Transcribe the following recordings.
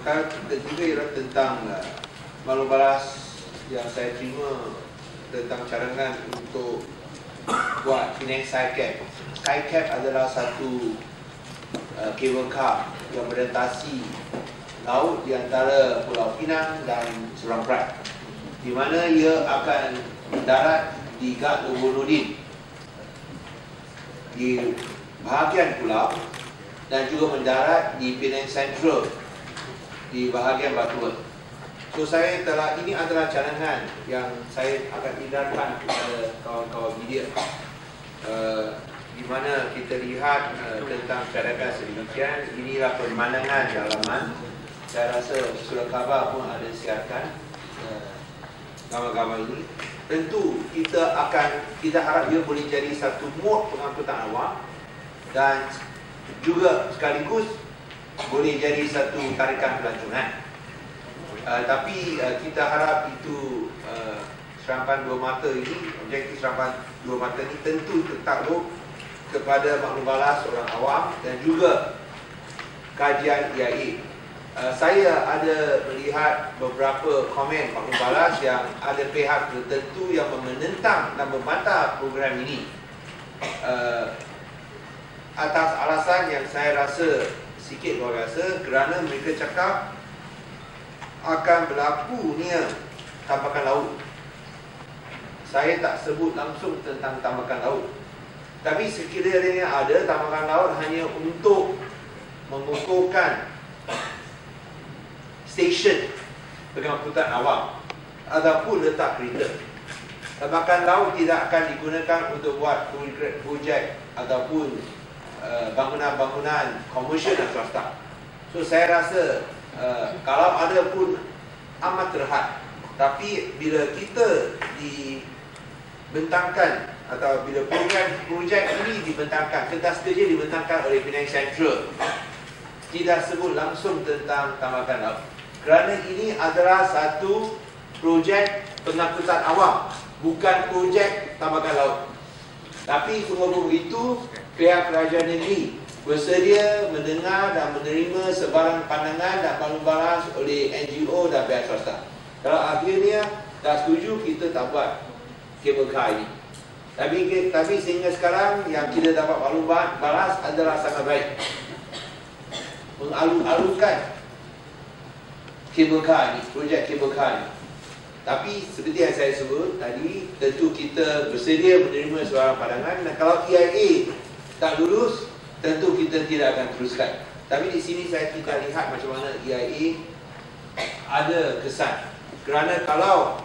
perkara ketiga ialah tentang maklum balas yang saya terima tentang cadangan untuk buat Penang Sky Cab. Sky Cab adalah satu kabel kar yang melintasi laut di antara Pulau Pinang dan Seberang Perak, di mana ia akan mendarat di Ghat Nurudin di bahagian pulau dan juga mendarat di Penang Central di bahagian Batuan. So ini adalah cadangan yang saya akan edarkan kepada kawan-kawan media, di mana kita lihat tentang cadangan sedemikian. Inilah pemandangan dalaman. Saya rasa surat khabar pun ada siarkan gambar-gambar ini. Tentu kita harap ia boleh jadi satu mod pengangkutan awam dan juga sekaligus boleh jadi satu tarikan pelancongan. Tapi kita harap itu serapan dua mata ini, objektif serapan dua mata ini tentu takluk kepada maklum balas orang awam dan juga kajian EIA. Saya ada melihat beberapa komen maklum balas yang ada pihak tertentu yang menentang dan membantah program ini atas alasan yang saya rasa sikit luar biasa, kerana mereka cakap akan berlakunya tambakan laut. Saya tak sebut langsung tentang tambakan laut, tapi sekiranya ada tambakan laut hanya untuk mengukuhkan stesen pengangkutan awam ataupun letak kereta. Tambakan laut tidak akan digunakan untuk buat projek ataupun bangunan-bangunan komersial dan swasta. So saya rasa kalau ada pun amat terhad. Tapi bila kita dibentangkan atau bila projek ini dibentangkan, kertas kerja dibentangkan oleh Penang Central, tidak sebut langsung tentang tambakan laut, kerana ini adalah satu projek pengangkutan awam, bukan projek tambakan laut. Tapi sungguh itu pihak kerajaan negeri bersedia mendengar dan menerima sebarang pandangan dan maklum balas oleh NGO dan pihak swasta. Kalau akhirnya tak setuju, kita tak buat kabel kar ini. Tapi sehingga sekarang yang kita dapat maklum balas adalah sangat baik, mengalu-alukan kabel kar ini, projek kabel kar ini. Tapi seperti yang saya sebut tadi, tentu kita bersedia menerima sebarang pandangan, dan kalau EIA tak lulus, tentu kita tidak akan teruskan. Tapi di sini kita lihat macam mana EIA ada kesan. Kerana kalau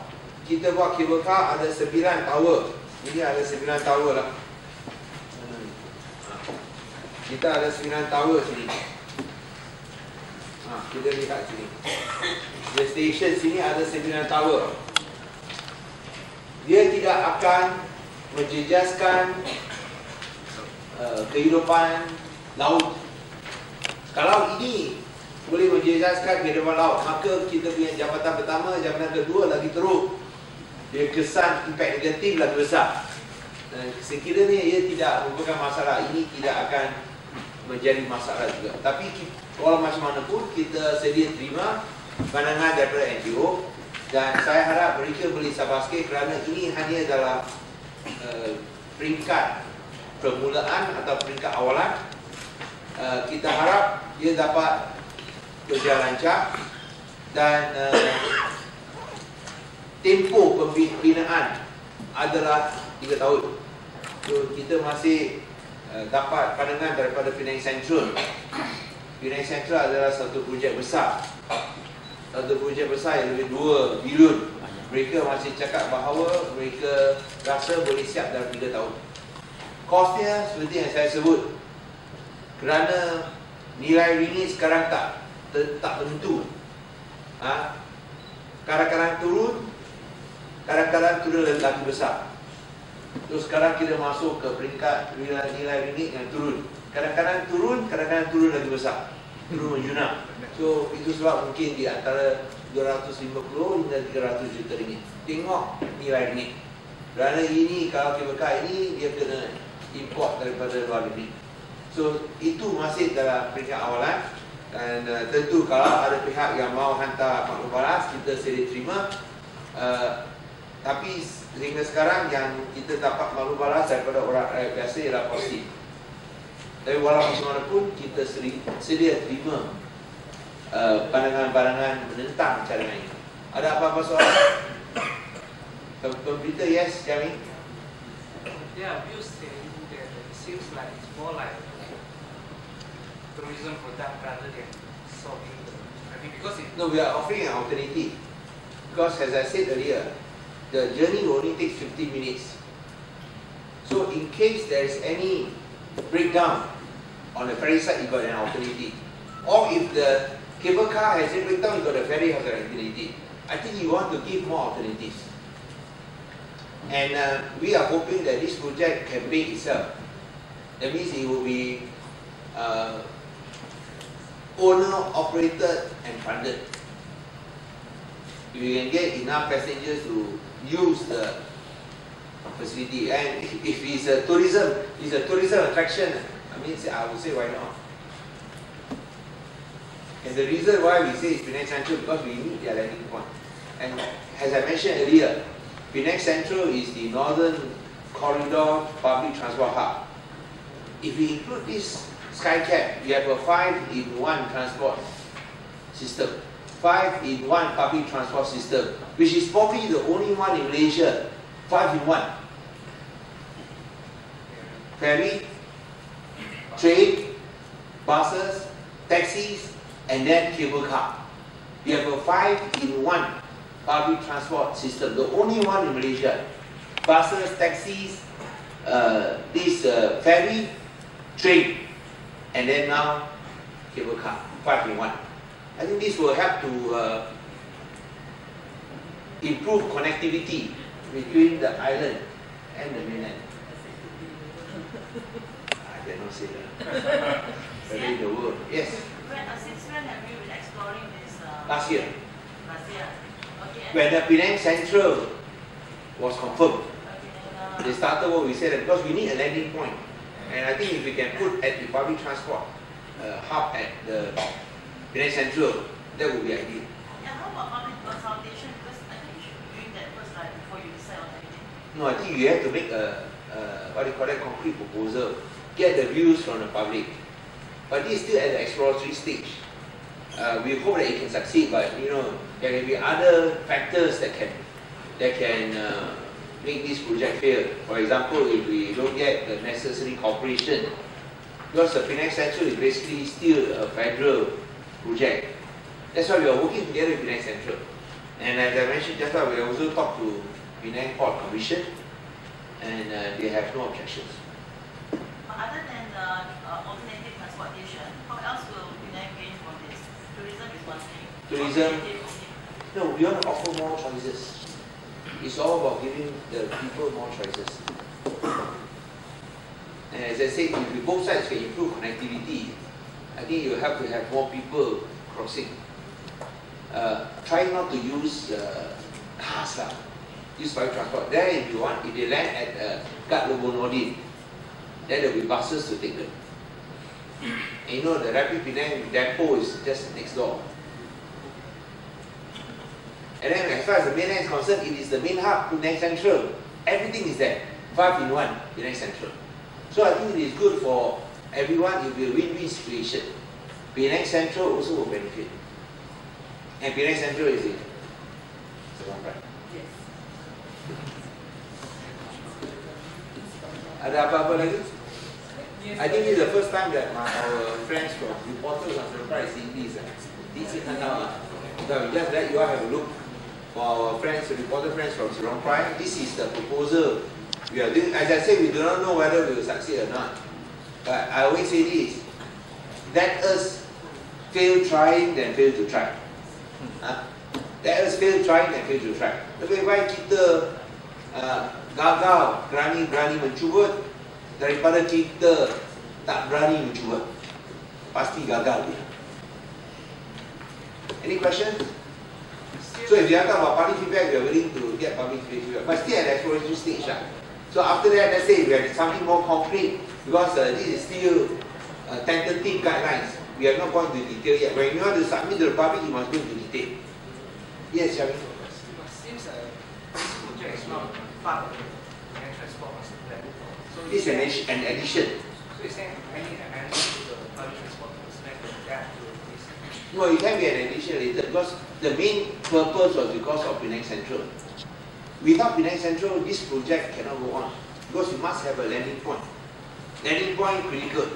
kita buat kabel kar ada 9 tower. Ini ada 9 tower lah. Kita ada 9 tower sini. Kita lihat sini. The station sini ada 9 tower. Dia tidak akan menjejaskan kehidupan laut. Kalau ini boleh menjejaskan kehidupan laut, maka kita punya jambatan pertama, jambatan kedua lagi teruk. Dia kesan impak negatif lagi besar. Sekiranya ia tidak merupakan masalah, ini tidak akan menjadi masalah juga. Tapi walau macam mana pun, kita sedia terima pandangan daripada NGO, dan saya harap mereka boleh sabar sikit, kerana ini hanya dalam peringkat permulaan atau peringkat awalan. Kita harap ia dapat berjalan lancar, dan tempoh pembinaan adalah 3 tahun. So kita masih dapat pandangan daripada Penang Central. Penang Central adalah satu projek besar, yang lebih 2 bilion. Mereka masih cakap bahawa mereka rasa boleh siap dalam 3 tahun. Kosnya seperti yang saya sebut, kerana nilai ringgit sekarang tak tentu. Kadang-kadang turun, kadang-kadang turun lagi besar. Terus sekarang kita masuk ke peringkat nilai ringgit yang turun. Kadang-kadang turun lagi besar, turun menjunam. So itu sebab mungkin di antara 250 hingga 300 juta ringgit. Tengok nilai ringgit. Kerana ini, kalau kabel kar ini, dia kena import daripada luar negeri. So itu masih dalam peringkat awalan. Dan tentu kalau ada pihak yang mau hantar maklum balas, kita sedia terima. Tapi sehingga sekarang yang kita dapat maklum balas daripada orang rakyat biasa ialah positif. Tapi walau bagaimanapun kita sedia terima pandangan-pandangan menentang cadangan ini. Ada apa-apa soalan? Pemberita, yes, Jami? Yeah, views saying that it seems like it's more like tourism product rather than solving the. I mean, because it. No, we are offering an alternative. Because as I said earlier, the journey will only take 50 minutes. So in case there is any breakdown on the ferry side, you got an alternative. Or if the cable car has a breakdown, you got the ferry has an alternative. I think you want to give more alternatives. And we are hoping that this project can pay itself. That means it will be owner, operated and funded. If you can get enough passengers to use the facility, and if it's a tourism attraction, I would say why not? And the reason why we say it's Penang Central because we need their landing point. And as I mentioned earlier, Penang Central is the northern corridor public transport hub. If we include this Sky Cab, we have a 5-in-1 transport system. 5-in-1 public transport system, which is probably the only one in Malaysia. 5-in-1. Ferry, train, buses, taxis, and then cable car. We have a 5-in-1 public transport system, the only one in Malaysia. Buses, taxis, ferry, train, and then now cable car. 5-in-1. I think this will help to improve connectivity between the island and the mainland. I cannot say that. But in the world, yes. Since when have you been exploring this? Last year. Last year. Okay. When the Penang Central was confirmed, Okay, they started what we said because we need a landing point. And I think if we can put at the public transport hub at the Penang Central, that would be ideal. yeah, how about public consultation? Because I think you should be doing that first, right, before you decide on anything. No, I think you have to make a concrete proposal, get the views from the public. But this is still at the exploratory stage. We hope that it can succeed, but you know, there can be other factors that can make this project fail. For example, if we don't get the necessary cooperation, because the Penang Central is basically still a federal project. That's why we are working together with Penang Central. And as I mentioned just now, we also talked to Penang Port Commission, and they have no objections. But other than the alternative transportation, how else will Penang gain from this? Tourism is one thing. Tourism. Alternative, okay. No, we want to offer more choices. It's all about giving the people more choices. And as I said, if both sides can improve connectivity, I think it will help to have more people crossing. Try not to use cars lah. Use public transport. There, if you want, if they land at Kat Lobonodin, then there will be buses to take them. And you know, the Rapid Penang depot is just next door. And then as far as the mainland is concerned, it is the main hub, Penang Central. Everything is there. 5-in-1, Penang Central. So I think it is good for everyone. It will be a win-win situation. Penang Central also will benefit. And Penang Central is in Semarang. Yes. Ada apa-apa lagi? I think this is the first time that our friends from reporters on Semarang is seeing this. This is now. So just let you all have a look. For our friends, reporter friends from Semarang, this is the proposal we are doing. As I said, we do not know whether we will succeed or not. But I always say this: let us fail trying than fail to try. Let us fail trying than fail to try. Lebih baik kita gagal berani mencuba daripada kita tak berani mencuba. Pasti gagal dia. Any questions? So if you are talking about public feedback, we are willing to get public feedback, but still at the exploration stage. So after that, let's say we have something more concrete, because this is still tentative guidelines. We have not gone into detail yet. When you want to submit to the public, you must go into detail. Yes, Shabby. But since this project is not part of the land transport master plan, so This is an addition. So is there any amendment to the public transport master plan that to this? No, it can be an addition later because the main purpose was because of Penang Central. Without Penang Central, this project cannot go on because you must have a landing point. Landing point critical.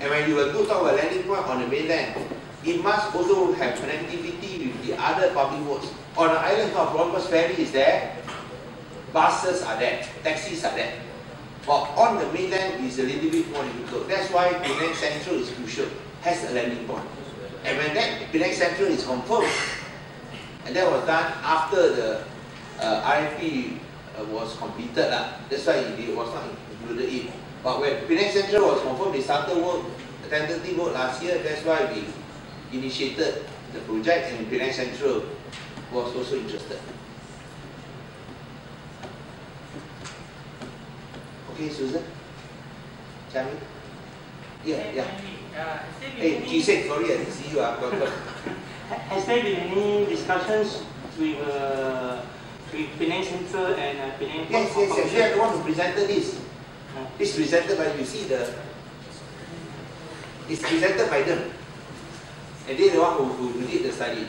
And when you do talk about landing point on the mainland, it must also have connectivity with the other public modes. On the island, not a problem because ferry is there, buses are there, taxis are there. But on the mainland, it's a little bit more difficult. That's why Penang Central is crucial, has a landing point. And when that Penang Central is confirmed, and that was done after the RFP was completed, that's why it was not included in. But when Penang Central was confirmed, they started work, tentative work last year. That's why we initiated the project, and Penang Central was also interested. Okay, Susan? Chami? Yeah. Hey, Kisek, sorry, I didn't see you. Has there been any discussions with Penang Central and Penang? Yes. They are the one who presented this. It's presented by, you see it's presented by them. And they are the one who did the study.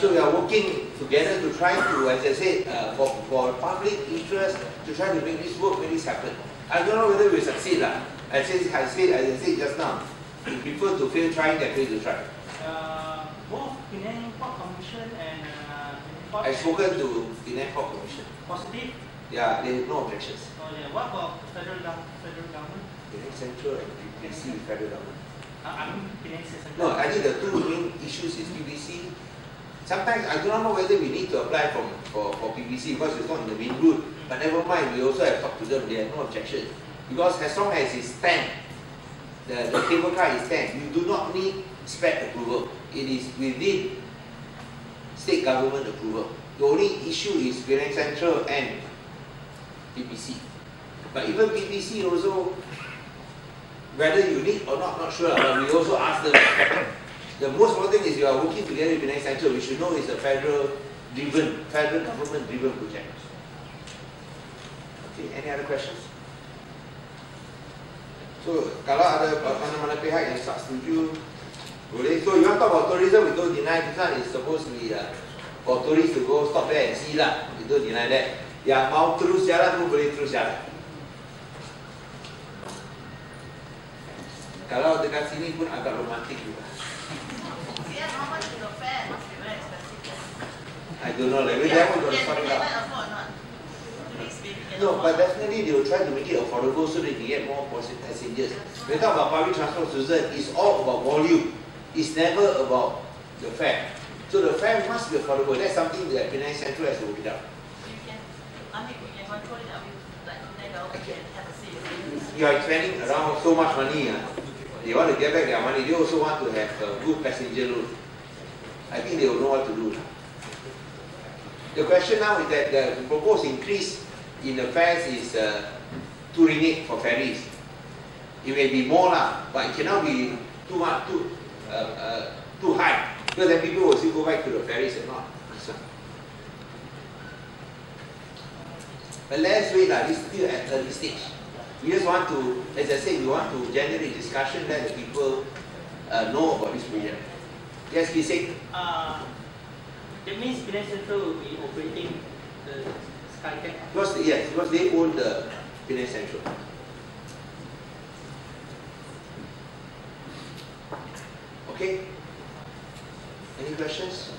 So we are working together to try to, as I said, for public interest, to try to make this work, make this happen. I don't know whether we succeed. As I said just now, we prefer to fail trying than fail to try. Both Penang Port Commission and I've spoken to Penang Port Commission. Positive? Yeah, they have no objections. Oh yeah. What about federal government? Penang Central and PBC, federal government. I mean Penang Central. No, I think the two main issues is PBC. Sometimes I do not know whether we need to apply for PBC because it's not in the main route. But never mind, we also have talked to them, they have no objection. Because as long as it's stamped, the cable car is stamped, you do not need spec approval. It is within state government approval. The only issue is Penang Central and PBC. But even PBC also, whether you need or not sure, but we also ask them. The most important thing is you are working together with Penang Central. We should know it's a federal government driven project. Okay, any other questions? So, kalau ada mana-mana pihak yang tak setuju, boleh. So, you want to talk about tourism, we don't deny this one is supposed to be for tourists to go stop there and see lah. We don't deny that. Yang mau terus jalan pun boleh terus jalan. Kalau dekat sini pun agak romantik juga. Yeah, how much is the fare? Must be very expensive. I don't know, like, that one got to sort it out. No, but definitely they will try to make it affordable so they can get more passengers. When we talk about public transport, Susan, it's all about volume. It's never about the fare. So the fare must be affordable. That's something that Penang Central has to work it out. You can control it. You are spending around so much money. They want to get back their money. They also want to have a good passenger load. I think they will know what to do. The question now is that the proposed increase in the fares is 2 ringgit for ferries. It may be more but it cannot be too much, too high, because then people will still go back to the ferries and not. But let's wait, this is still at early stage. We just want to, as I said, we want to generate discussion, let the people know about this project. Yes, Kisek? That means Penang Central will be operating the Sky Cab? Because they own the Penang Central. Okay? Any questions?